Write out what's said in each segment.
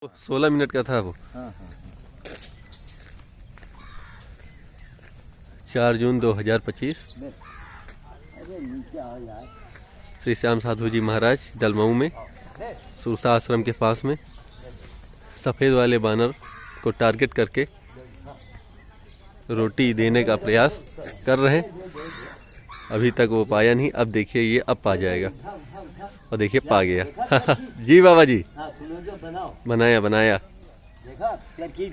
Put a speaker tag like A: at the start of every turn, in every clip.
A: 16 minute का था वो। 4 जून 2025 श्री श्याम साधु जी महाराज डलमऊ में सुरसा आश्रम के पास में सफ़ेद वाले बानर को टारगेट करके रोटी देने का प्रयास कर रहे हैं। अभी तक वो पाया नहीं, अब देखिए ये अब पा जाएगा। और देखिए पा गया। जी बाबा जी बनाया बनाया
B: देखा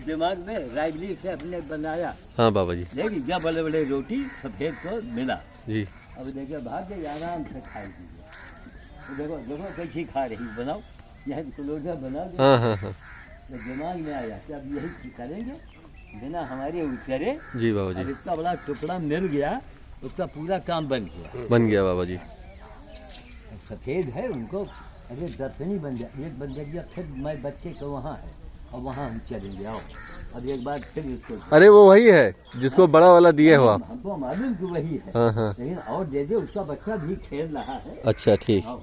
B: दिमाग में राइवली से अपने बनाया।
A: हाँ बाबा जी
B: देखिए क्या बड़े बड़े रोटी सफेद को मिला
A: जी।
B: अब देखिए भाग के आराम से खाई दीजिए। देखो देखो कैसी खा रही, बनाओ यह कलोजा बना दो।
A: हाँ हाँ हाँ
B: तो दिमाग में आया कि अब यही करेंगे बिना हमारे उतरे।
A: जी बाबा जी।
B: अब इसका बड़ा टुकड़ा मिल गया, उसका पूरा काम बन गया।
A: बन गया बाबा जी।
B: सफेद है उनको अरे दर्शनी बन जाए, एक बन जाएगी। फिर मैं बच्चे को वहाँ है और वहाँ हम चलेंगे। आओ अब एक बार फिर इसको।
A: अरे वो वही है जिसको बड़ा वाला दिए हो आप।
B: हमको मालूम कि वही है।
A: हाँ हाँ
B: लेकिन और दे दे, उसका बच्चा भी खेल रहा है।
A: अच्छा ठीक।
B: आओ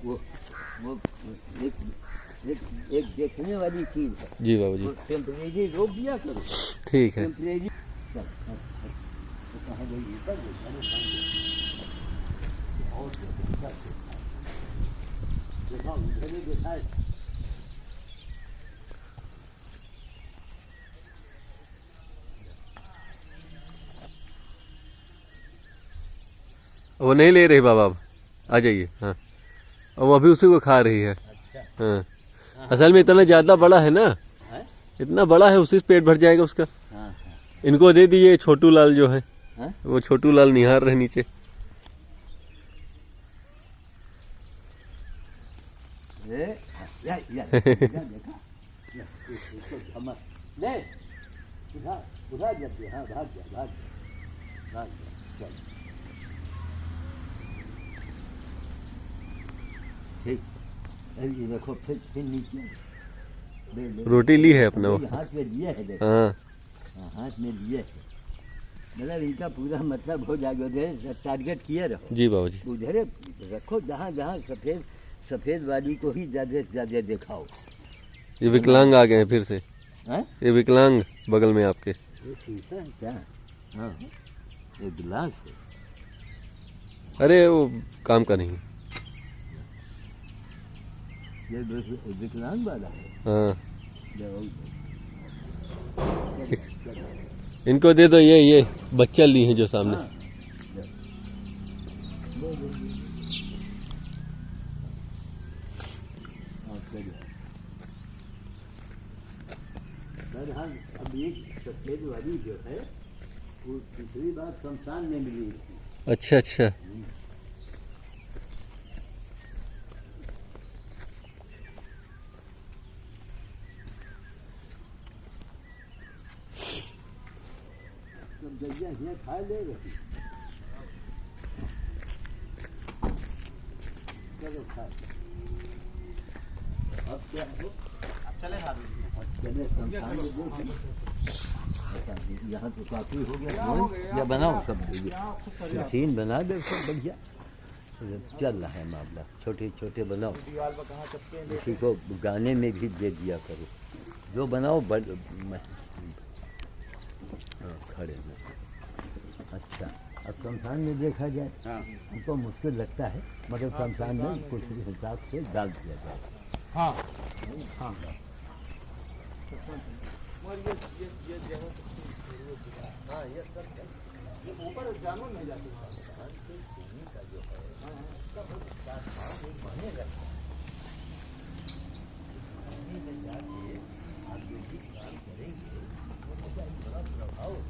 B: वो एक देखने वाली चीज है
A: जी बाबा जी
B: टेम्परेरी रोक दिया करो।
A: ठीक है।
B: टेम्परेरी
A: वो नहीं ले रही बाबा, अब आ जाइए। हाँ और वो अभी उसी को खा रही है। हाँ असल में इतना ज़्यादा बड़ा है ना, इतना बड़ा है उसी से पेट भर जाएगा उसका। इनको दे दीजिए छोटू लाल जो है। वो छोटू लाल निहार रहे नीचे।
B: ठीक देखो फिर नीचे
A: रोटी ली है अपना वो।
B: हाथ में लिए है।
A: हाँ
B: हाथ में लिए है, मतलब इनका पूरा मतलब हो जाएगा। उधर टारगेट किए रहो
A: जी बाबा जी।
B: उधर रखो, जहाँ जहाँ सफेद वाली को ही ज्यादा से ज्यादा दिखाओ।
A: ये विकलांग आ गए हैं फिर से।
B: हैं?
A: ये विकलांग बगल में आपके।
B: ये शीशा है क्या? हाँ ये गिलास है।
A: अरे वो काम का नहीं।
B: ये विकलांग वाला है।
A: हाँ इनको दे दो, ये बच्चा ली है जो सामने।
B: हाँ। अब ये सफेद वाली जो है वो पिछली बार शमशान में मिली थी।
A: अच्छा अच्छा
B: सब जगह यहाँ खा ले रही। चलो खा अब क्या हो, चले शमशान में देखिए। यहाँ तो काफी हो गया। या बनाओ सब मशीन बना दे सब बढ़िया चल रहा है मामला। छोटे छोटे बनाओ, किसी को गाने में भी दे दिया करो जो बनाओ। खड़े में अच्छा। अब शमशान में देखा जाए हमको मुश्किल लगता है, मगर शमशान में कुछ हिसाब से डाल दिया जाए। हाँ हाँ ऊपर जानवर नहीं जाते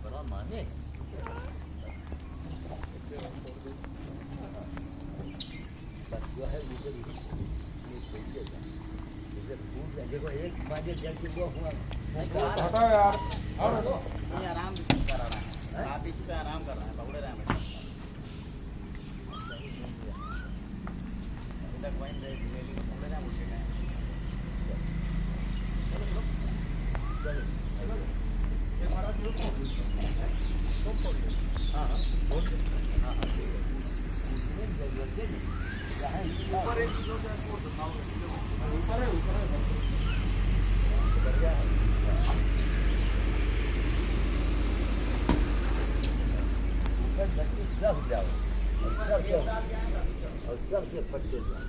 B: बड़ा माने। बस जो है देखो एक बाजे जब वो हुआ हटाओ यार आराम कर रहा है। आप इस पे आराम कर रहे हैं, पकड़े रहे हैं। तक वाइन दे रेली को पकड़े रहे हैं। ये हमारा ग्रुप हां हां ऊपर एक ऊपर है ऊपर है। जाओ और सर से पटके जाओ।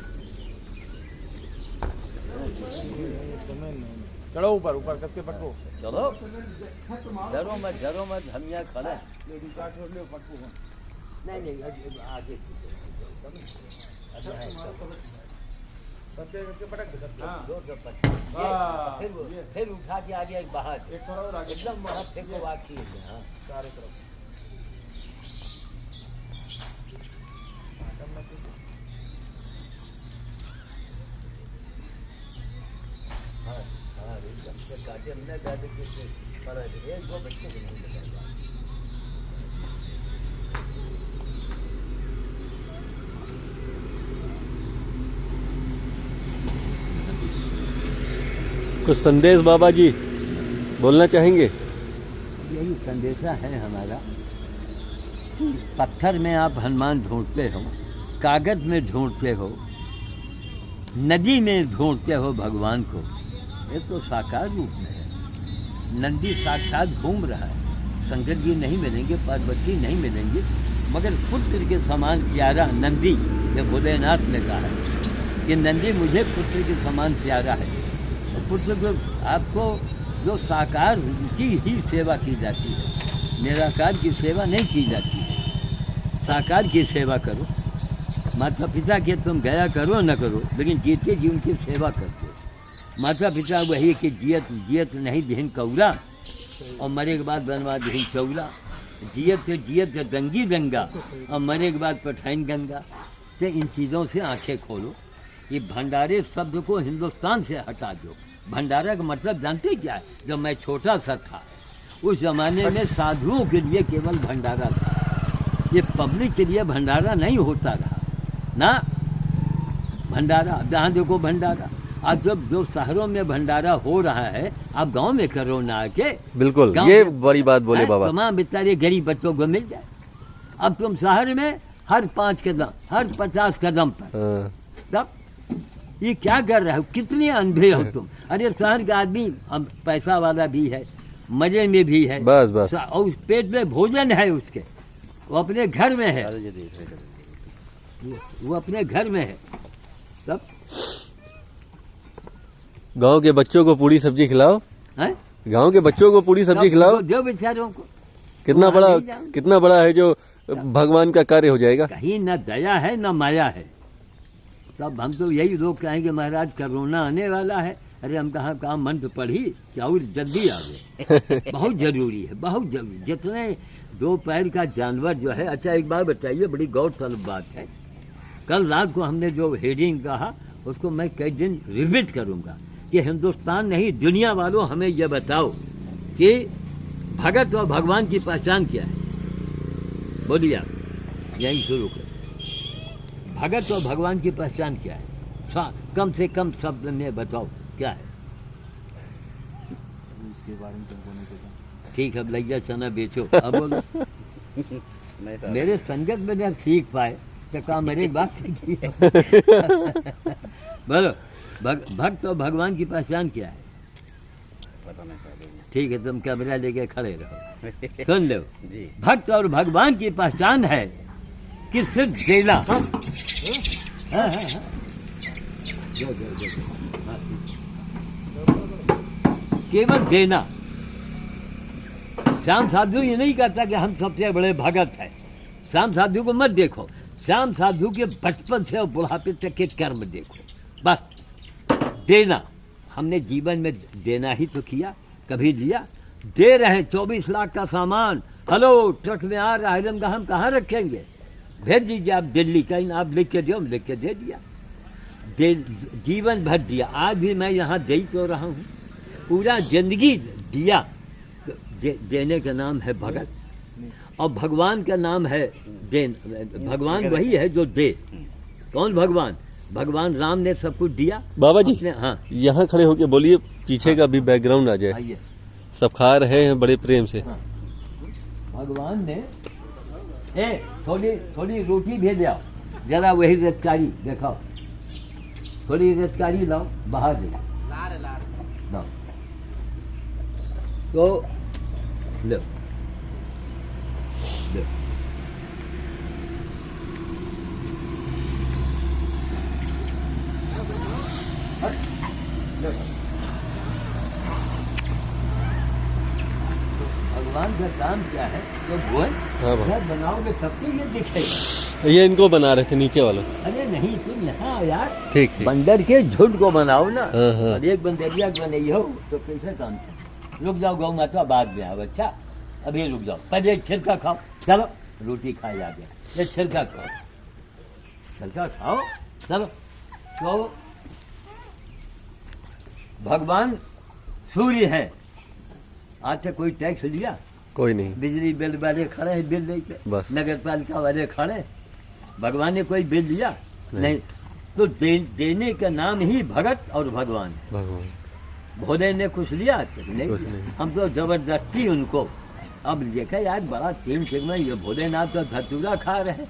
C: चढ़ो ऊपर ऊपर कसके पटको।
B: चलो डरो मत हम यहाँ खड़े हैं। नहीं नहीं आगे फिर उठा के आगे एक बाहर एकदम वहाँ फेंको वाकी हाँ चारों तरफ। हाँ हाँ एकदम से गाड़ी हमने गाड़ी के पड़ा है एक दो बच्चे को नहीं लगाएगा।
A: कुछ संदेश बाबा जी बोलना चाहेंगे?
B: यही संदेशा है हमारा कि पत्थर में आप हनुमान ढूंढते हो, कागज में ढूंढते हो, नदी में ढूंढते हो भगवान को, ये तो साकार रूप में है। नंदी साक्षात घूम रहा है। शंकर जी नहीं मिलेंगे, पार्वती नहीं मिलेंगे, मगर पुत्र के समान प्यारा नंदी, ये भोलेनाथ ने कहा है कि नंदी मुझे पुत्र के समान प्यारा है। पुत्र को आपको जो साकार की ही सेवा की जाती है, निराकार की सेवा नहीं की जाती है। साकार की सेवा करो, माता पिता के तुम गया करो न करो, लेकिन जीते जी उनकी सेवा करते हो। माता पिता वही कि जियत नहीं दिहिन कौरा और मरे के बाद बनवा दिहिन चौरा। जियत गंगी गंगा और मरे के बाद पठाइन गंगा। तो इन चीज़ों से आंखें खोलो। ये भंडारे शब्द को हिंदुस्तान से हटा दो। भंडारा का मतलब जानते क्या है? जब मैं छोटा सा था उस जमाने में साधुओं के लिए केवल भंडारा था, ये पब्लिक के लिए भंडारा नहीं होता रहा ना। भंडारा जहाँ देखो भंडारा। आज जब जो शहरों में भंडारा हो रहा है, आप गांव में करो ना आके।
A: बिल्कुल,
B: गाँव
A: ये
B: में-
A: बड़ी बात बोले बाबा।
B: तमाम बेचारे गरीब बच्चों को मिल जाए। अब तुम शहर में हर 5 कदम, हर 50 कदम पर
A: हाँ,
B: तब ये क्या कर रहे हो? कितने अंधे हो तुम? अरे शहर का आदमी अब पैसा वाला भी है, मजे में भी है,
A: बस बस
B: और उस पेट में भोजन है उसके, वो अपने घर में है, वो अपने घर में है। तब
A: गांव के बच्चों को पूरी सब्जी खिलाओ,
B: हैं?
A: गांव के बच्चों को पूरी सब्जी खिलाओ।
B: जो बेचारों को
A: कितना
B: वहाँ नहीं जाओ।
A: बड़ा है जो भगवान का कार्य हो जाएगा।
B: कहीं न दया है न माया है। तब हम तो यही लोग कहेंगे महाराज कोरोना आने वाला है, अरे हम कहाँ मंत्र पढ़ी क्या और जल्दी आ गए। बहुत जरूरी है, बहुत जरूरी। जितने 2 पैर का जानवर जो है। अच्छा एक बात बताइए, बड़ी गौरतलब बात है। कल रात को हमने जो हेडिंग कहा उसको मैं कई दिन रिपीट करूंगा कि हिंदुस्तान नहीं दुनिया वालों हमें यह बताओ कि भगत और भगवान की पहचान क्या है। बोलिए आप, यही शुरू करें। भगत और भगवान की पहचान क्या है? कम से कम शब्द में बताओ क्या है।
C: इसके बारे में तुमको नहीं पता।
B: ठीक है, लैया चना बेचो। अब बोलो। मेरे संगत में जब सीख पाए तो काम मेरी बात की। बोलो, भक्त और भगवान की पहचान क्या है? ठीक है, तुम कैमरा लेके खड़े रहो, सुन लो। भक्त और भगवान की पहचान है कि सिर्फ देना। हाँ, हाँ, हाँ। जो। हाँ, केवल देना। श्याम साधु ये नहीं कहता कि हम सबसे बड़े भगत हैं। श्याम साधु को मत देखो, श्याम साधु के बचपन से और बुढ़ापे तक के कर्म देखो। बस देना, हमने जीवन में देना ही तो किया, कभी लिया? दे रहे हैं 24 लाख का सामान। हेलो, ट्रक में आ रहा है, हम कहाँ रखेंगे? भेज दीजिए आप दिल्ली, कहीं आप लिख के दो, लिख के दे दिया। जीवन भर दिया। आज भी मैं यहाँ दे तो रहा हूँ, पूरा जिंदगी दिया। देने का नाम है भगत, और भगवान का नाम है देन। भगवान वही है जो दे। कौन भगवान? भगवान राम ने सब कुछ दिया
A: बाबा जी।
B: हाँ,
A: यहाँ खड़े होके बोलिए, पीछे का भी बैकग्राउंड आ जाए।
B: आइए।
A: सब खा रहे हैं बड़े प्रेम से।
B: भगवान ने थोड़ी रोटी भेज आओ, जरा वही रसकारी दिखाओ, थोड़ी रसकारी लाओ, बाहर दे लाओ। तो लो, भगवान का काम क्या है? तो भुवन
A: हाँ बाबा,
B: घर बनाओगे सबके ये दिखेगा।
A: ये इनको बना रहे थे नीचे वालों।
B: अरे नहीं, तुम यहाँ यार
A: ठीक ठीक।
B: बंदर के झुंड को बनाओ ना।
A: हाँ, हाँ।
B: और एक बंदरिया को नहीं हो तो कैसे काम चले? रुक जाओ गौ माता, बाद में आओ। अच्छा अभी रुक जाओ, पहले एक छिलका खाओ। चलो रोटी खा जा गया, ये छिलका खाओ, छिलका खाओ। चलो तो भगवान सूर्य है। आज तक कोई टैक्स लिया?
A: कोई नहीं।
B: बिजली बिल वाले खड़े हैं बिल लेके,
A: बस।
B: नगर पालिका वाले खड़े हैं। भगवान ने कोई बिल दिया? नहीं। तो देने का नाम ही भगत और भगवान है।
A: भगवान
B: भोले ने कुछ लिया? नहीं,
A: कुछ नहीं।
B: हम तो जबरदस्ती उनको। अब देखा यार बड़ा तीन में ये भोलेनाथ तो धतूरा खा रहे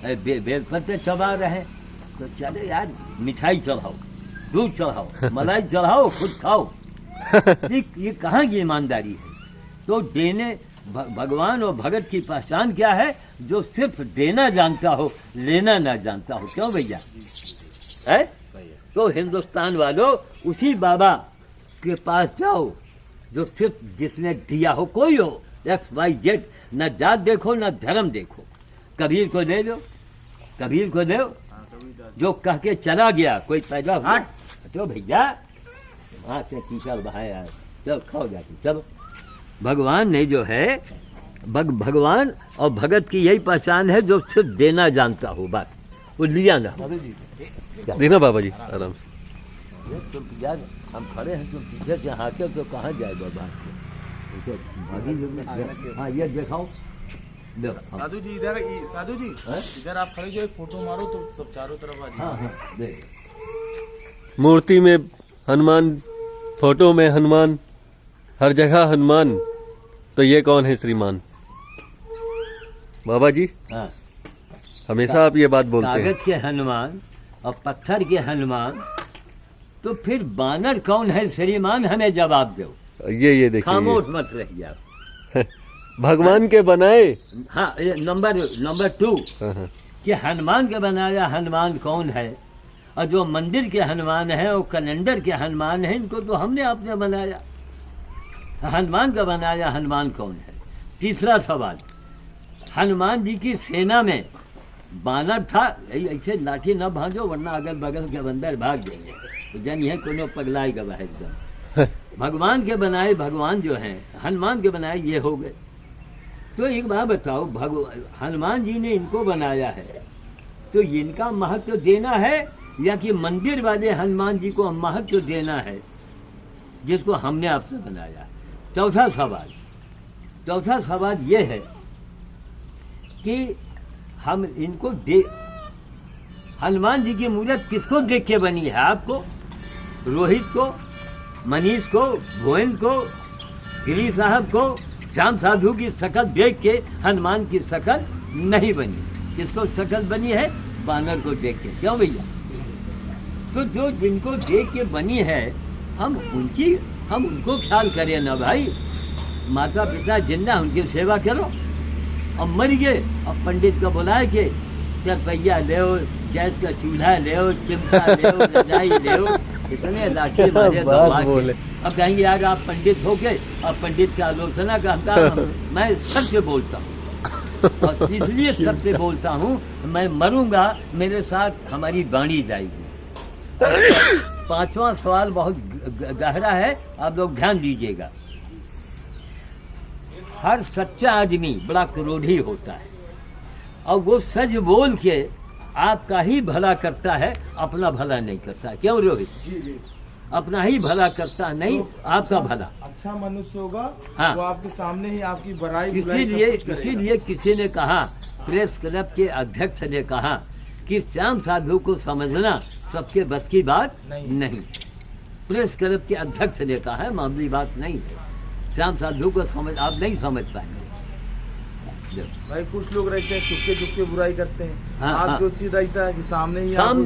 B: हैं, बेलपत्ते चबा रहे हैं, तो चले यार मिठाई चढ़ाओ, दूध चढ़ाओ, मलाई चढ़ाओ, खुद खाओ। ये कहाँ की ईमानदारी है? तो देने भगवान और भगत की पहचान क्या है? जो सिर्फ देना जानता हो, लेना ना जानता हो। क्यों भैया? है तो हिंदुस्तान वालों उसी बाबा के पास जाओ जो सिर्फ जिसने दिया हो, कोई हो XYZ, न जात देखो न धर्म देखो। कबीर को ले लो, कबीर को ले लो, जो कह के चला गया, कोई पैदा हुआ तो भैया वहाँ से टीचर बहाया, चलो खाओ जाके। चलो भगवान ने जो है भगवान और भगत की यही पहचान है, जो सिर्फ देना जानता हो, बस वो लिया ना हो।
C: साधु जी
A: देखना बाबा जी आराम से।
B: तुम यार हम खड़े हैं, तुम पीछे से हाथे तो कहाँ जाएगा बात? हाँ ये दिखाओ, देखो।
C: साधु जी इधर, साधु जी
B: हैं?
C: इधर आप खड़े जो एक फोटो मारो तो सब चारों तरफ आ जाए।
B: हाँ हाँ देख,
A: मूर्ति में हनुमान, फोटो में हनुमान, हर जगह हनुमान, तो ये कौन है श्रीमान? बाबा जी
B: हाँ
A: हमेशा आप ये बात बोलते हैं।
B: कागज के हनुमान और पत्थर के हनुमान, तो फिर बानर कौन है श्रीमान? हमें जवाब दो,
A: ये देखिए,
B: खामोश मत रहिए आप।
A: भगवान के बनाए।
B: हाँ ये नंबर 2
A: हाँ, हाँ।
B: कि हनुमान के बनाया हनुमान कौन है? और जो मंदिर के हनुमान है वो कैलेंडर के हनुमान है, इनको तो हमने आपने बनाया। हनुमान का बनाया हनुमान कौन है? तीसरा सवाल, हनुमान जी की सेना में बानर था, ऐसे लाठी न भाजो वरना अगल बगल के बंदर भाग जाएंगे, तो जन है कोनो पगलाई का बाहर एकदम। भगवान के बनाए भगवान जो हैं, हनुमान के बनाए ये हो गए। तो एक बात बताओ, हनुमान जी ने इनको बनाया है तो इनका महत्व देना है या कि मंदिर वाले हनुमान जी को महत्व देना है जिसको हमने आपसे बनाया? चौथा सवाल ये है कि हम इनको हनुमान जी की मूर्त किसको देख के बनी है? आपको, रोहित को, मनीष को, भुवन को, गिरी साहब को? श्याम साधु की शकल देख के हनुमान की शकल नहीं बनी। किसको शकल बनी है? बानर को देख के। क्यों भैया? तो जो जिनको देख के बनी है हम उनको ख्याल करें ना भाई। माता पिता जिंदा, उनकी सेवा करो। और मर गए अब पंडित को बुलाए के चरपैया ले, गैस का चूल्हा ले, चिमटा ले, रजाई ले, इतने लाठी मारे तो भाग। अब कहेंगे यार आप पंडित हो गए, अब पंडित की आलोचना करता हूँ। मैं सबसे बोलता हूँ और इसलिए सबसे बोलता हूँ, मैं मरूंगा मेरे साथ हमारी गाड़ी जाएगी। 5वां सवाल बहुत गहरा है, आप लोग ध्यान दीजिएगा। हर सच्चा आदमी बड़ा क्रोधी होता है और वो सच बोल के आपका ही भला करता है, अपना भला नहीं करता। क्यों रोहित? अपना ही भला करता नहीं, आपका भला।
C: अच्छा मनुष्य होगा,
B: हाँ।
C: वो आपके सामने ही आपकी बड़ाई
B: इसीलिए किसी ने कहा, प्रेस क्लब के अध्यक्ष ने कहा कि श्याम साधु को समझना सबके बस की बात नहीं। प्रेस क्लब के अध्यक्ष ने कहा है, मामूली बात नहीं है। श्याम साधु को आप नहीं समझ पाएंगे।
C: भाई कुछ लोग रहते हैं चुपके बुराई करते हैं।
B: हाँ,
C: आप
B: हाँ।
C: जो चीज रहता है कि सामने ही
B: हम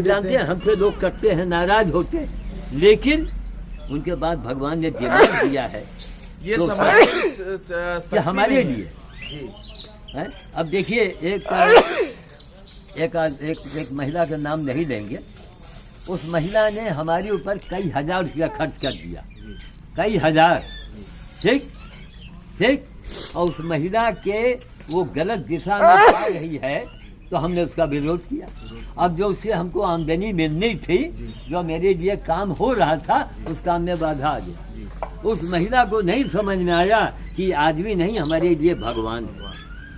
B: जानते हैं, हमसे लोग करते हैं, नाराज होते हैं, लेकिन उनके बाद भगवान ने दिमाग दिया है
C: ये
B: तो कि हमारे लिए है। अब देखिए एक महिला का नाम नहीं लेंगे, उस महिला ने हमारे ऊपर कई हजार रुपया खर्च कर दिया, कई हजार, ठीक। ठीक। और उस महिला के वो गलत दिशा में जा रही है तो हमने उसका विरोध किया। अब जो उससे हमको आमदनी मिलनी थी, जो मेरे लिए काम हो रहा था, उस काम में बाधा आ गई। उस महिला को नहीं समझ में आया कि आदमी नहीं हमारे लिए भगवान है,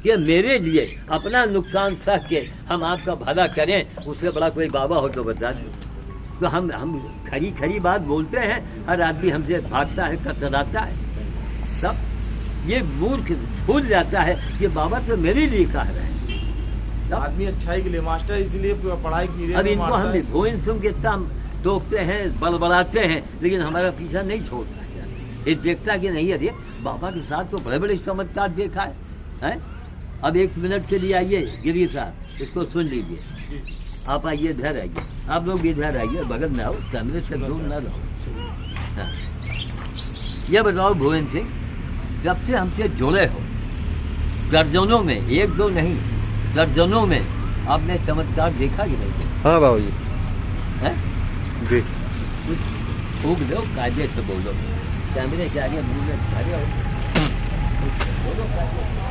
B: कि मेरे लिए अपना नुकसान सह के हम आपका भला करें, उससे बड़ा कोई बाबा हो तो बता दो। तो हम खरी खरी बात बोलते हैं, हर आदमी हमसे भागता है, कतराता है। तब ये मूर्ख भूल जाता है कि बाबा तो मेरे लिए कह रहे हैं।
C: आदमी अच्छाई के लिए मास्टर, इसलिए पढ़ाई की
B: अब इनको हम भोजन सुन के इतना टोकते हैं, बड़बड़ाते हैं, लेकिन हमारा पीछा नहीं छोड़ता है। ये देखता कि नहीं, अरे बाबा के साथ तो बड़े बड़े चमत्कार देखा है? अब 1 मिनट के लिए आइए गिरी साहब, इसको सुन लीजिए। आप आइए, इधर आइए, आप लोग इधर आइए, बगल में आओ, कैमरे से दूर न रहो। हाँ। ये बताओ भुवन सिंह, जब से हमसे जुड़े हो, दर्जनों में, 1-2 नहीं, दर्जनों में आपने चमत्कार देखा कि नहीं देखा?
A: हाँ बाबू जी।
B: हैं?
A: जी।
B: कुछ फूक दो, कायदे से बोलो, कैमरे के आगे मुँह में खड़े हो, बोलो कायदे से।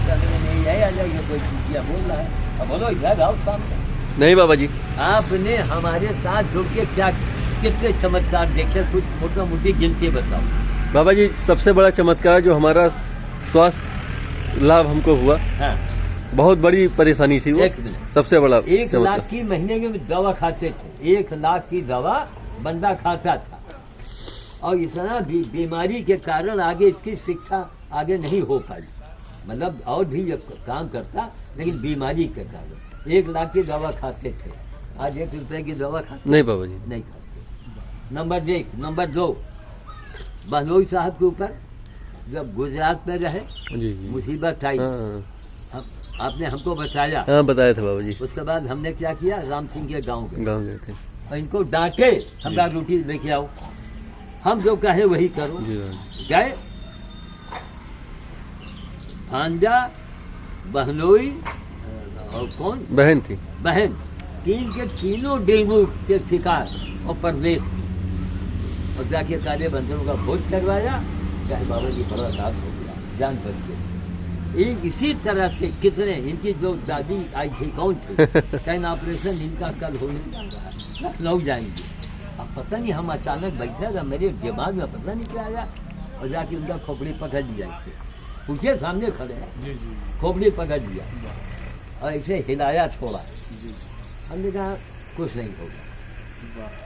B: नहीं है, आ जाइए, कोई चीज़िया बोल रहा है, अब बोलो, इधर आओ सामने।
A: नहीं बाबा जी।
B: आपने हमारे साथ जुड़ के क्या कितने चमत्कार देखे, कुछ मोटा मोटी गिनती बताओ।
A: बाबा जी, सबसे बड़ा चमत्कार जो हमारा स्वास्थ्य लाभ हमको हुआ,
B: हाँ।
A: बहुत बड़ी परेशानी थी वो,
B: एक मिनट।
A: सबसे बड़ा
B: 1 लाख की महीने में दवा खाते थे, 1 लाख की दवा बंदा खाता था, और इतना बीमारी के कारण आगे इसकी शिक्षा आगे नहीं हो पाई। मतलब और भी ये काम करता, लेकिन बीमारी के कारण 1 लाख की दवा खाते थे। आज 1 रुपए की दवा खाते
A: नहीं बाबा जी,
B: नहीं खाते। नंबर 1। नंबर 2, बहनोई साहब के ऊपर जब गुजरात में रहे,
A: जी जी,
B: मुसीबत आई,
A: हाँ
B: आपने हमको बताया।
A: हाँ बताया था बाबा जी।
B: उसके बाद हमने क्या किया, राम सिंह के गांव गए
A: गाँव गए थे।
B: और इनको डांटे, हमारा रोटी लेके आओ, हम जो कहे वही करो।
A: जी बाबा।
B: गए, भांजा, बहनोई और कौन
A: बहन थी,
B: बहन, तीन के तीनों डेंगू के शिकार और परदेश, और जाके काले बंदरों का भोज करवाया। चाहे बाबा जी बड़ा लाभ हो गया, जान बच गई। इसी तरह से कितने, इनकी जो दादी आई थी, कौन थी, कैन ऑपरेशन इनका कल होने जा रहा है, लखनऊ जाएंगे। अब पता नहीं, हम अचानक बैठे था, मेरे दिमाग में पता नहीं क्या आया, और जाके उनका खोपड़ी पकड़ लिया, इसे पूछे सामने खड़े हैं, खोपड़ी पकड़ लिया और ऐसे हिलाया, छोड़ा। हमने कहा कुछ नहीं होगा।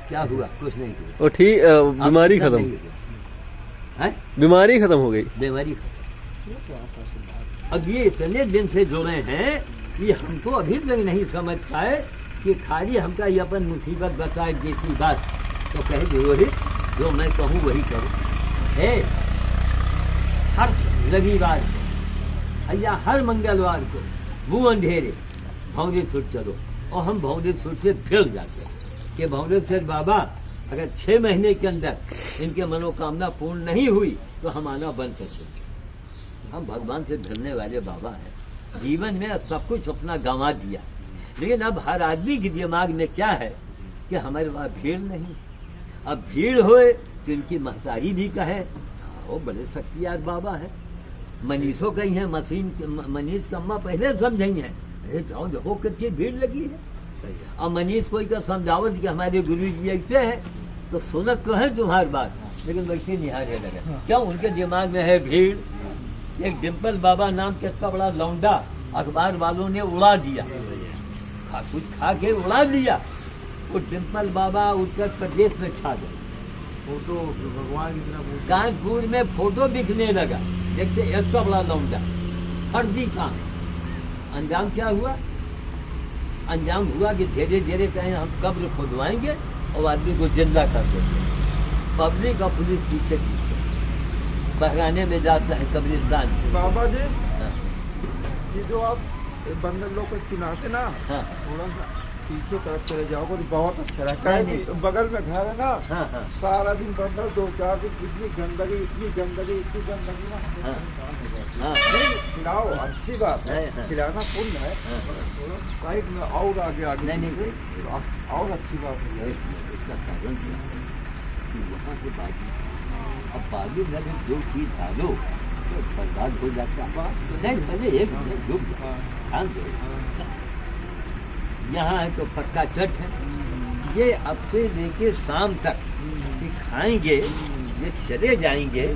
B: क्या हुआ? कुछ नहीं हुआ।
A: वो ठीक, बीमारी खत्म,
B: है,
A: बीमारी खत्म हो गई।
B: बीमारी। अब ये इतने दिन से जुड़े हैं, ये हमको अभी तक नहीं समझ पाए कि खाली हमका ये अपन मुसीबत बताए जैसी बात, तो कहे रोहित जो मैं कहूँ वही करूँ। है, हर रविवार को या हर मंगलवार को वो अंधेरे भौरे सुट चलो, और हम भौरे सुट से फिर जाते हैं कि भौरे से बाबा अगर 6 महीने के अंदर इनके मनोकामना पूर्ण नहीं हुई तो हम आना बंद कर देंगे। हम भगवान से भिड़ने वाले बाबा हैं। जीवन में सब कुछ अपना गंवा दिया, लेकिन अब हर आदमी के दिमाग में क्या है कि हमारे वहाँ भीड़ नहीं। अब भीड़ होए तो इनकी महतारी भी कहे वो बड़े शक्तियार बाबा है। मनीषों कही है, मनीष कम्मा पहले समझाई है, अरे जाओ देखो कितनी भीड़ लगी है। और मनीष कोई का समझावत कि हमारे गुरु जी ऐसे है, तो सुनत तो है तुम्हारी बात, लेकिन वैसे निहारे लगे। क्यों? उनके दिमाग में है भीड़। एक डिम्पल बाबा नाम के इतना बड़ा लौंडा अखबार वालों ने उड़ा दिया, कुछ खा के उड़ा दिया। वो डिम्पल बाबा उत्तर प्रदेश में छा गए,
C: फोटो भगवान की तरफ।
B: कानपुर में फोटो दिखने लगा, देखते इतना बड़ा लौंडा, फर्जी काम। अंजाम क्या हुआ? अंजाम हुआ कि धीरे धीरे कहें हम कब्र खुदवाएंगे और आदमी को जिंदा कर देंगे। पब्लिक और पुलिस पीछे पीछे बहराने में जाता है कब्रिस्तान।
C: बाबा जी,
B: हाँ।
C: ये जो आप बंदर लोग को चुनाते ना,
B: हाँ।
C: थोड़ा सा पीछे तरफ चले जाओगे तो बहुत अच्छा लगता है।
B: नहीं,
C: कि बगल में घर है ना,
B: हाँ, हाँ।
C: सारा दिन बंदर 2-4 दिन, इतनी गंदगी ना,
B: हाँ। हाँ।
C: खिलाओ, अच्छी बात है,
B: हाँ।
C: खिलाना पुण्य है।
B: हाँ।
C: थोड़ा साइड में और आगे
B: नहीं,
C: पीछे, तो और अच्छी बात है।
B: इसका कारण क्या है कि वहाँ से बागी, अब बागी में अगर जो चीज़ डालो तो बर्बाद हो जाता है। नहीं पहले एक मिनट रुक जाओ, शांत हो जाओ। यहाँ है तो पक्का चट है, ये अब से लेके शाम तक ये खाएंगे, ये चले जाएंगे।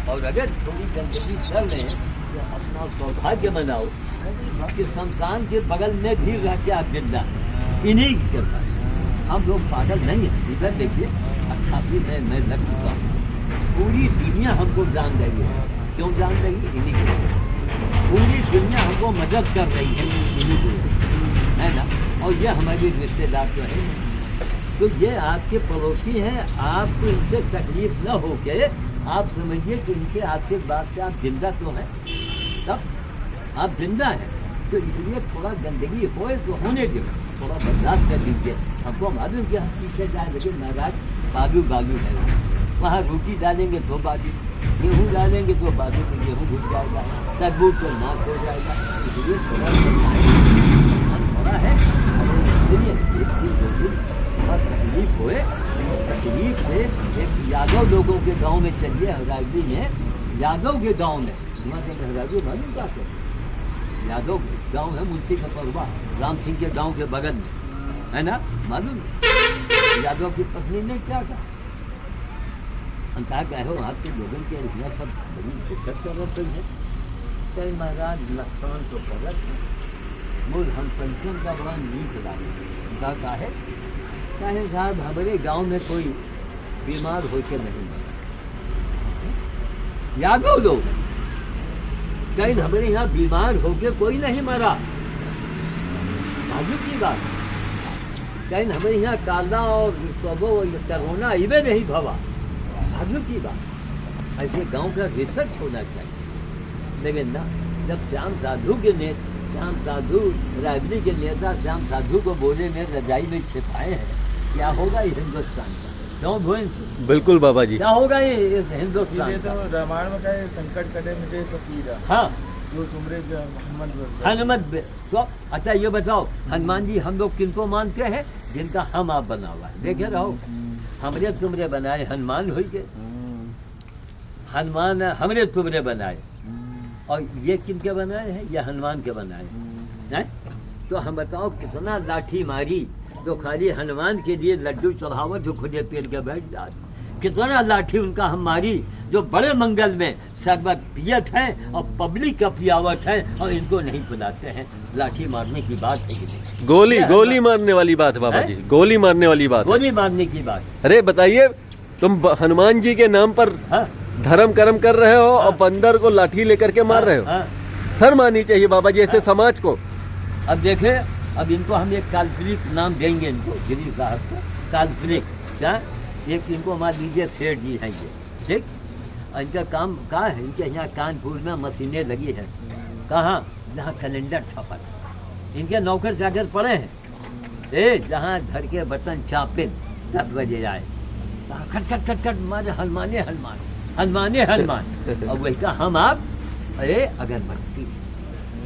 B: और अगर थोड़ी गंदगी कर लें तो अपना सौभाग्य मनाओ कि शमशान के बगल में भी रह के आप जिंदा इन्हीं के पास। हम लोग पागल नहीं हैं। इधर देखिए 88 में मैं लग चुका हूँ, पूरी दुनिया हमको जान रही है। क्यों जान रही है? इन्हीं के लिए। पूरी दुनिया हमको मदद कर रही है इन्हीं के लिए, है ना। और ये हमारे रिश्तेदार जो है, तो ये आपके पड़ोसी हैं, आपको इनसे तकलीफ न हो के आप समझिए कि इनके आशीर्वाद से आप जिंदा तो हैं, तब आप जिंदा हैं। तो इसलिए थोड़ा गंदगी होए तो होने दो, थोड़ा बर्दाश्त कर दीजिए। हमको मालूम कि हम पीछे जाए, लेकिन नाराज बालू बालू है। वहाँ रोटी डालेंगे तो बालू, गेहूँ डालेंगे तो बालू तो गेहूँ घुस जाएगा, तरबूज तो नाश हो जाएगा। इसलिए थोड़ा थोड़ा है, इसलिए एक दिन दो दिन थोड़ा तकलीफ होए। तकलीफ से एक यादव लोगों के गांव में चलिए, हराजली में, यादव के गांव में, वहाँ से हराजली मालूम क्या है? यादव गांव है, मुंशी का परवा, राम सिंह के गांव के बगल में, है ना, मालूम? यादव की पत्नी ने क्या कहा? हम कहा हो आपके लोगों के यहाँ सब बड़ी दिक्कत कर रहे हैं। कई महाराज लक्षण तो गलत है, मुझ हम पंचम का बड़ा नीक लागे। कहा है चाहे साहब हमारे गांव में कोई बीमार हो के नहीं मरा, यादव लोग कहीं हमारे यहाँ बीमार होके कोई नहीं मरा। की बात कहीं हमारे यहाँ काला और कोरोना इवे नहीं भवा, की बात। ऐसे गांव का रिसर्च होना चाहिए। लेकिन ना, जब श्याम साधु के नेता, श्याम साधु राजनी के नेता श्याम साधु को बोले में रजाई में छिपाए हैं, क्या होगा ये हिंदुस्तान का? क्यों भोन?
A: बिल्कुल बाबा जी,
B: क्या होगा ये हिंदुस्तान का?
C: तो रामायण में क्या है, संकट कटे मिटे सब पीरा।
B: हाँ,
C: जो सुमरे जो
B: हनुमत। तो अच्छा ये बताओ, हनुमान जी हम लोग किनको मानते हैं? जिनका हम आप बना हुआ है। देखे रहो, हमरे तुमरे बनाए हनुमान हुई के, हनुमान हमरे तुमरे बनाए, और ये किनके बनाए हैं? ये हनुमान के बनाए हैं। तो हम बताओ कितना लाठी मारी तो खाली हनुमान के लिए लड्डू चढ़ावो जो खुदे पेड़ के बैठ जाए। कितना लाठी उनका हम मारी जो बड़े मंगल में शरबत पियत है और पब्लिक का पियावत है, और इनको नहीं पिलाते हैं। लाठी मारने की बात है कि नहीं?
A: गोली मारने वाली बात है बाबा जी, गोली मारने वाली बात,
B: गोली मारने की बात।
A: अरे बताइए, तुम हनुमान जी के नाम पर धर्म कर्म कर रहे हो और बंदर को लाठी लेकर के मार रहे हो। शर्म आनी चाहिए बाबा जी ऐसे समाज को।
B: अब देखे, अब इनको हम एक काल्पनिक नाम देंगे, इनको गिरी साहब को काल्पनिक। क्या? एक इनको मान लीजिए सेठ जी हैं ये, ठीक। इनका काम कहाँ है? इनके यहाँ कानपुर में मशीनें लगी है। कहाँ? जहाँ कैलेंडर छपा, इनके नौकर चाकर पड़े हैं। जहाँ घर के बर्तन चापे 10 बजे आए, खट खट खट खट मारे हनुमाने हनुमान, हनुमाने हनुमान। और वही का हम आप, अरे अगरबत्ती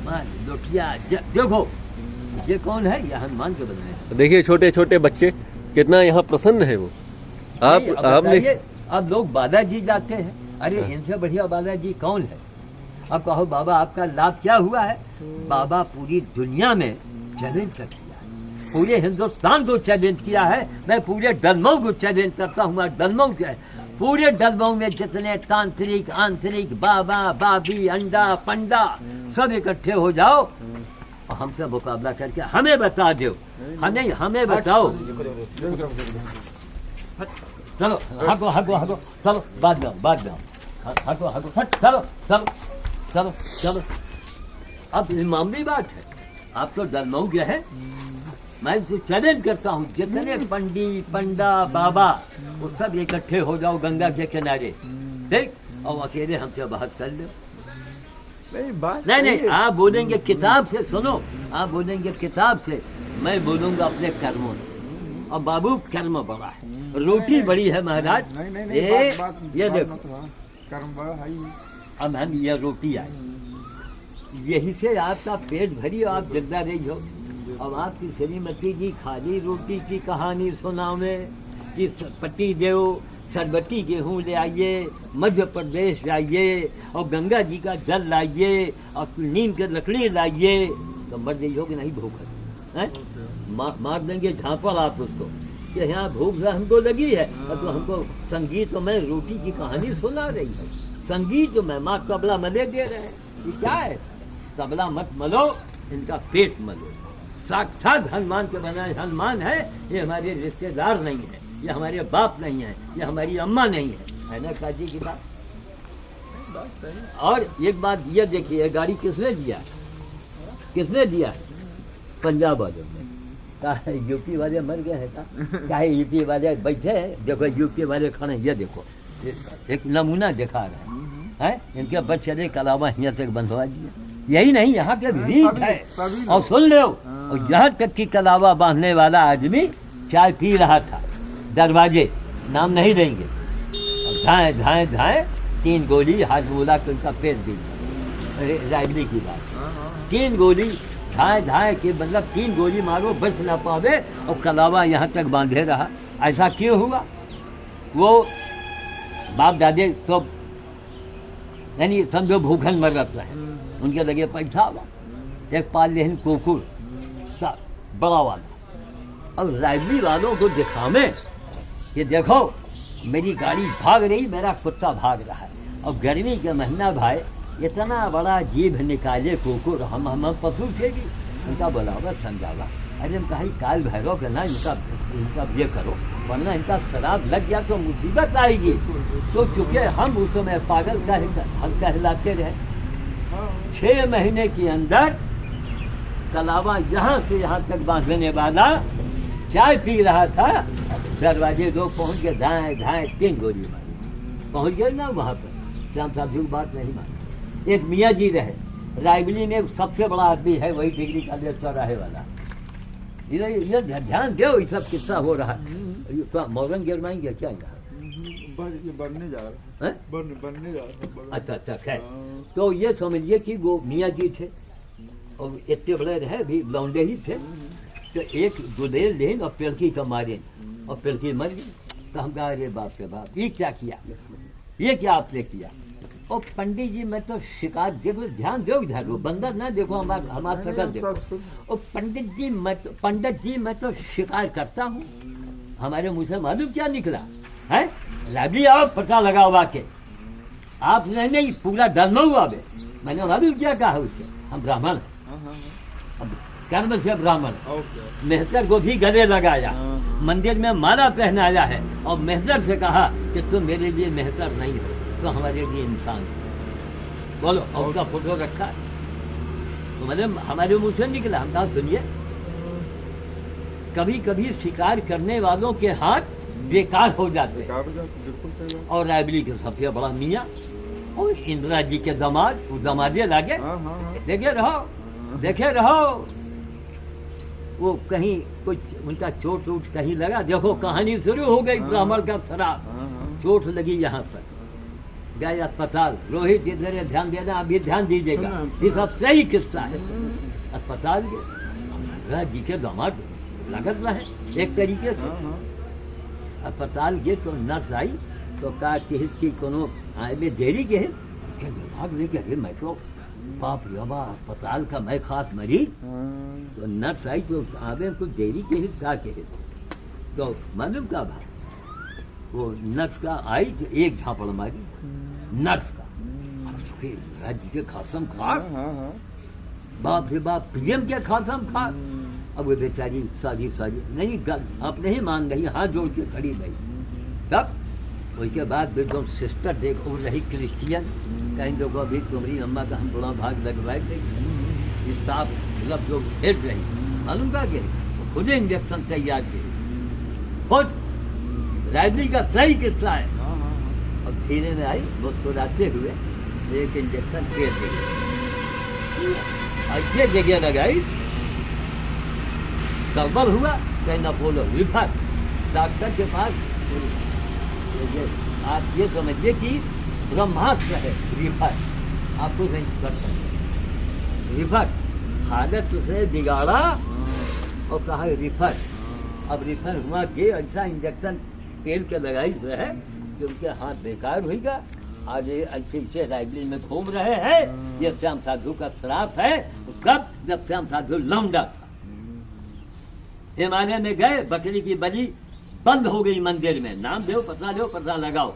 B: मार लोटिया। देखो ये कौन है? ये हनुमान के बनाए।
A: देखिए छोटे छोटे बच्चे कितना यहाँ प्रसन्न है वो। आपने
B: अब लोग बालाजी जाते हैं, अरे इनसे बढ़िया बालाजी कौन है? अब कहो बाबा आपका लाभ क्या हुआ है? बाबा पूरी दुनिया में चैलेंज कर दिया है, पूरे हिंदुस्तान को चैलेंज किया है। मैं पूरे डलमऊ को चैलेंज करता हूँ। डलमऊ क्या है? पूरे डलमऊ में जितने तांत्रिक आंतरिक बाबा बाबी अंडा पंडा सब इकट्ठे हो जाओ और हमसे मुकाबला करके हमें बता दो, हमें बताओ। चलो हगो हगो हगो, चलो बाद में हगो हगो, चलो चलो चलो चलो। अब मामूली बात है, आप तो डलमऊ गए हैं। मैं इसे चैलेंज करता हूँ, जितने पंडी पंडा बाबा वो सब इकट्ठे हो जाओ गंगा के किनारे, ठीक, और अकेले हमसे बात कर लो। नहीं, आप बोलेंगे किताब से, सुनो, आप बोलेंगे किताब से, मैं बोलूंगा अपने कर्मों से। और बाबू कर्म बड़ा है, रोटी बड़ी है महाराज। ये देखो अब हम ये रोटी आई, यही से आपका पेट भरी और आप जिंदा रही हो। अब आपकी श्रीमती जी खाली रोटी की कहानी सुनावे कि पति देव सरबती गेहूँ ले आइए, मध्य प्रदेश लाइए, और गंगा जी का जल लाइए, और नीम की लकड़ी लाइए, तो मर गई हो कि नहीं भूख है? मार देंगे झांपड़ आप उसको कि यहाँ भूख हमको लगी है, और तो हमको संगीत में रोटी की कहानी सुना रही है। संगीत में माँ तबला मले दे रहे हैं, ये क्या है? तबला मत मलो, इनका पेट मलो। साक्षात हनुमान के बनाए हनुमान है, ये हमारे रिश्तेदार नहीं है, ये हमारे बाप नहीं है, ये हमारी अम्मा नहीं है ना काजी की बात। और एक बात ये देखिए, गाड़ी किसने दिया? किसने दिया? पंजाब वालों ने। कहा यूपी वाले मर गए हैं का? क्या यूपी वाले बैठे हैं? देखो यूपी वाले खड़े, ये देखो एक नमूना दिखा रहे हैं, इनके बच्चे कलावा यहाँ तक बंधवा दिया। यही नहीं, यहाँ के रीत है। और सुन लो, और यहाँ तक की कलावा बांधने वाला आदमी चाय पी रहा था, दरवाजे नाम नहीं लेंगे, और धाए धाए धाए 3 गोली हाथ बोला कि उनका पेट भी रायबली की बात। 3 गोली धाए धाए के मतलब 3 गोली मारो बच ना पावे, और कलावा यहाँ तक बांधे रहा। ऐसा क्यों हुआ? वो बाप दादे तो यानी समझो भूखन मर रहा है, उनके लगे पैसा हुआ, एक पाल लेन कुकुर बड़ा वाला, और रायबली वालों को दिखावे कि देखो मेरी गाड़ी भाग रही, मेरा कुत्ता भाग रहा है। और गर्मी के महीना भाई इतना बड़ा जीभ निकाले कुकुर, हम पशु थे भी, उनका बोलावा समझावा। अरे हम कहा काल भैरव के ना इनका ये करो, वरना इनका शराब लग गया तो मुसीबत आएगी। तो चूंकि हम उस समय पागल हम कहलाते रहे। 6 महीने के अंदर कलावा यहाँ से यहाँ तक बांधने वाला चाय पी रहा था, दरवाजे लोग पहुँच गए, धाए धाए 3 गोली मारी, पहुँच गए ना वहाँ पर। श्याम साहब जी बात नहीं मानी। एक मियाँ जी रहे, रायबली में सबसे बड़ा आदमी है, वही डिग्री कॉलेज चौराहे वाला। ये ध्यान दो, ये सब किस्सा हो रहा है। मौरंग गिरवाएंगे क्या यहाँ?
C: बनने जा रहा है, बनने जा रहा है।
B: अच्छा खैर, तो ये समझिए कि वो मियाँ जी थे, और इतने बड़े रहे भी, लौंडे ही थे। तो एक गुदेल लेन और पिलकी का मारे, और पिलकी मर गई। तो हम कहा अरे बाप रे बाप, ये क्या किया, ये क्या आपने किया? और पंडित जी मैं तो शिकायत, देखो ध्यान दो इधर, वो बंदर ना देखो, हमारा शकल देखो। और पंडित जी मैं तो शिकायत करता हूँ, हमारे मुँह से मालूम क्या निकला है? रायबली आओ पता लगाओ वाके, आप नहीं पूरा धर्म हुआ बे। मैंने मालूम क्या कहा उससे, हम ब्राह्मण हैं, कर्म से ब्राह्मण। मेहतर को भी गले लगाया, मंदिर में माला पहनाया है, और मेहतर से कहा कि तुम मेरे लिए मेहतर नहीं हो, तो हमारे लिए इंसान हो। बोलो, और उसका फोटो रखा, तो मतलब हमारे मुंह से निकला। हम कहा सुनिए, कभी कभी शिकार करने वालों के हाथ बेकार हो जाते हैं। और रायबली के सबसे बड़ा मियाँ और इंदिरा जी के दामाद, वो दामादे लागे, देखे रहो वो कहीं कुछ उनका चोट वोट कहीं लगा, देखो कहानी शुरू हो गई ब्राह्मण का शराब, चोट लगी यहाँ पर, गए अस्पताल। रोहित इधर ध्यान देना, अभी ध्यान दीजिएगा, ये सब सही किस्सा है। अस्पताल गए, जी के दामाद लागत रहे एक तरीके से। अस्पताल गए तो नर्स आई तो कहा कि इसकी कोनो आए में देरी के है, भाग लेके अरे मैं तो बाप रे बाप अस्पताल का मैं खास मरी। तो नर्स आई तो आवे कुछ देरी के हित का के हित, तो मालूम का भाई वो नर्स का आई तो एक झापड़ मारी नर्स का, फिर राज्य के खासम खा, बाप रे बाप पीएम के खासम खा। अब वो बेचारी सारी नहीं आप नहीं मान रही, हाथ जोड़ के खड़ी रही। तब उसके बाद फिर जो सिस्टर देखो रही क्रिश्चियन, कहीं लोगों अभी तुम्हारी अम्मा का हम थोड़ा भाग लगवाए थे, स्टाफ मतलब जो हेड रही मालूम का कि खुद इंजेक्शन तैयार किए, खुद रायबली का सही किस्सा है। और धीरे में आई मुस्कुराते हुए एक इंजेक्शन दे दी, अच्छे जगह लगाई, गड़बड़ हुआ, कहना बोलो रिफर डॉक्टर के पास। आप ये समझिए कि ब्रह्मास्त्र है रिफर, आपको नहीं कर सकते। रिफर हालत से बिगाड़ा और कहा रिफर। अब रिफर हुआ कि अच्छा इंजेक्शन तेल के लगाई जो है कि उनके हाथ बेकार होगा। आज ये अंतिम से राइबली में घूम रहे हैं, ये श्याम साधु का श्राप है। कब? जब श्याम साधु लौंडा था, हिमालय में गए, बकरी की बलि बंद हो गई मंदिर में, नाम दो पता लगाओ,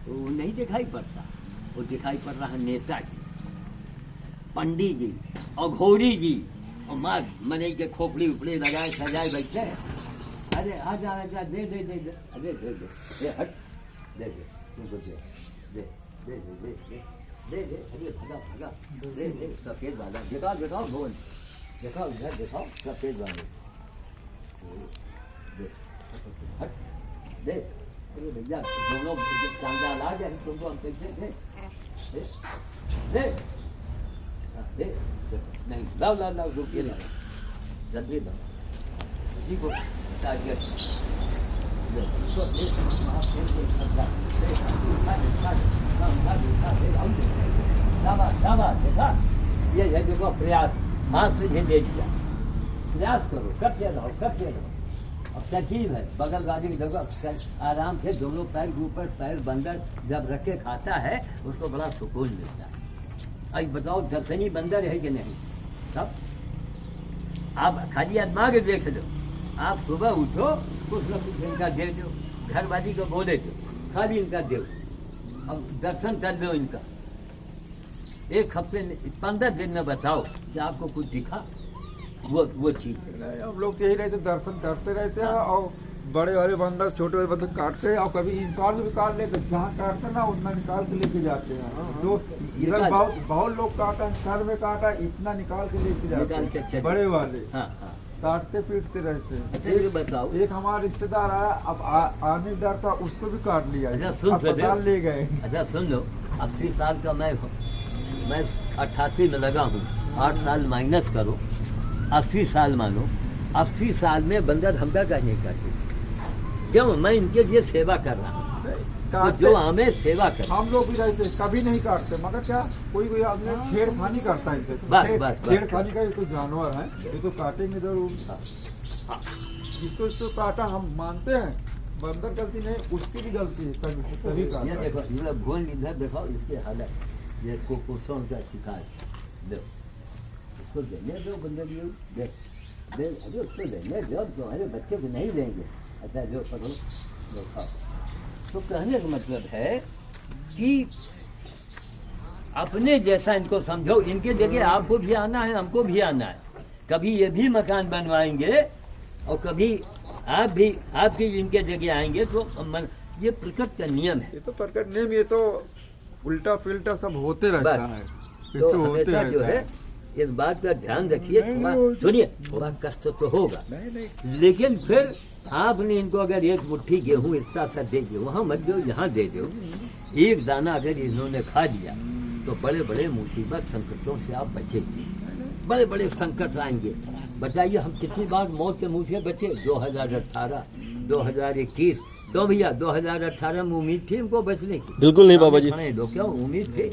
B: वो नहीं दिखाई पड़ता। वो दिखाई पड़ रहा नेताजी, पंडित जी और घोड़ी जी और माँ मने के खोपड़ी उपड़ी लगाए सजाए बैठे। अरे आजा दे अरे दे हट दे तुमको दे अरे भगा दे सफेद वाला दिखाओ भवन दिखाओ, इधर दिखाओ सफेद वाले दे हट दे। अरे भैया दोनों चांदा ला जाए तुमको हम कैसे दे नहीं लाओ रुकिए ना जल्दी लाओ इसी को देखा ये है देखो प्रयास, हाथ से झेले दिया, प्रयास करो, करते रहो। अब तरकीब है, बगल वाली की जगह आराम से दोनों पैर ऊपर पैर बंदर जब रखे खाता है उसको बड़ा सुकून मिलता है। अब बताओ दर्शनी बंदर है कि नहीं? सब आप खाली आत्मा के देख लो, आप सुबह उठो कुछ न कुछ इनका दे दो, घर वाली को बोले दो, खाली इनका दो, अब दर्शन कर दो इनका। एक हफ्ते 15 दिन में बताओ कि आपको कुछ दिखा वो चीज है।
C: हम लोग तो यही रहते, दर्शन करते रहते हैं और बड़े वाले बंदर छोटे वाले बंदर काटते हैं और कभी इंसान भी काट लेते, जहाँ काटते ना उतना निकाल के लेके जाते हैं। तो इधर बहुत लोग काटा है, सर में काटा, इतना निकाल के लेके जाते हैं बड़े वाले। काटते पीटते रहते हैं।
B: अच्छा ये बताओ,
C: एक हमारा रिश्तेदार आया, अब आने डर था, उसको भी काट लिया,
B: अस्पताल
C: ले गए।
B: अच्छा सुन लो, 80 साल का मैं 88 में लगा हूँ, 8 साल माइनस करो, 80 साल मानो, 80 साल में बंदर हमका का नहीं काटे, क्यों? मैं इनके लिए सेवा कर रहा हूँ, तो जो हमें सेवा कर,
C: हम लोग भी रहते कभी नहीं काटते, मगर क्या कोई आदमी छेड़खानी करता है इनसे। छेड़खानी का ये तो जानवर है, ये तो काटेंगे जरूर। जिसको काटा हम मानते हैं, बंदर गलती नहीं, उसकी भी गलती है, तभी काटा।
B: ये देखो ये भूल इधर देखो, इसके हालत ये कुपोषण का शिकार, देखो उसको देने दो बंदर दे अरे उसको देने दो, तुम्हारे बच्चे को नहीं देंगे। अच्छा जो पढ़ो देखो, तो कहने का मतलब है कि अपने जैसा इनको समझो, इनके जगह आपको भी आना है, हमको भी आना है। कभी ये भी मकान बनवाएंगे और कभी आप भी आपकी इनके जगह आएंगे, तो ये प्रकृति का नियम है।
C: ये तो प्रकृति नियम, ये तो उल्टा फिल्टा सब होते रहता है।
B: तो हमेशा जो है इस बात का ध्यान रखिए। सुनिए, थोड़ा कष्ट तो होगा, लेकिन फिर आपने इनको अगर एक मुट्ठी गेहूं इतना सा दे दो, वहाँ मत दो, यहाँ दे दो, एक दाना अगर इन्होंने खा लिया तो बड़े बड़े मुसीबत संकटों से आप बचेंगे, बड़े बड़े संकट आएंगे। बताइए हम कितनी बार मौत के मुँह से बचे? 2018, 2021, तो भैया 2018 में उम्मीद थी हमको बचने की?
A: बिल्कुल नहीं बाबा जी।
B: लोग क्या उम्मीद थे?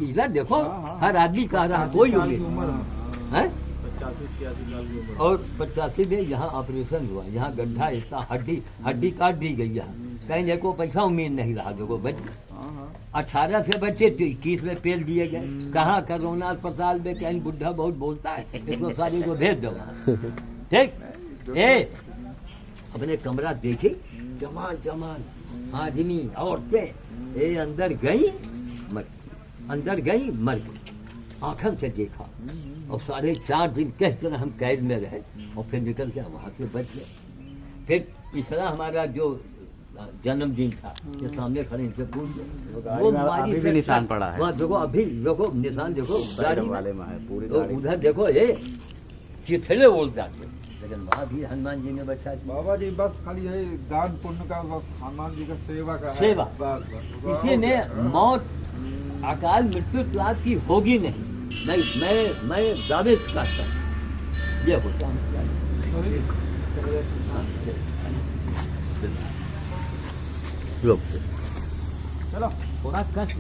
B: इधर देखो हर आदमी कह रहा कोई उम्मीद है,
C: 85-86 साल की उम्र।
B: और 85 में यहाँ ऑपरेशन हुआ, यहाँ गड्ढा इतना हड्डी काट दी गई, यहाँ कहीं देखो पैसा उम्मीद नहीं रहा, देखो बच 18 से बच्चे 21 में पेल दिए गए। कहाँ कोरोना अस्पताल में कहीं बुढ़ा बहुत बोलता है, इसको सारी को भेज दो, ठीक है। अपने कमरा देखे, जमान आदमी औरतें ये अंदर गई मर गई, आंखों से देखा, और 4.5 दिन किस तरह हम कैद में रहे, और फिर निकल के वहाँ से बच गए। फिर पिछला हमारा जो जन्मदिन था, ये सामने खड़े इनसे पूछ गए, वो
D: अभी भी निशान पड़ा है,
B: वहाँ देखो, अभी देखो निशान देखो गाड़ी वाले में है पूरी, तो उधर देखो ये चिथड़े बोल जाते, लेकिन वहाँ भी हनुमान जी ने बचा दिया।
C: बाबा जी बस खाली यही दान पुण्य का, बस हनुमान जी का सेवा का
B: सेवा,
C: बस।
B: इसी ने मौत अकाल मृत्यु तो आपकी होगी नहीं, मैं दावे करता हूँ ये होता है।
C: चलो
B: थोड़ा कष्ट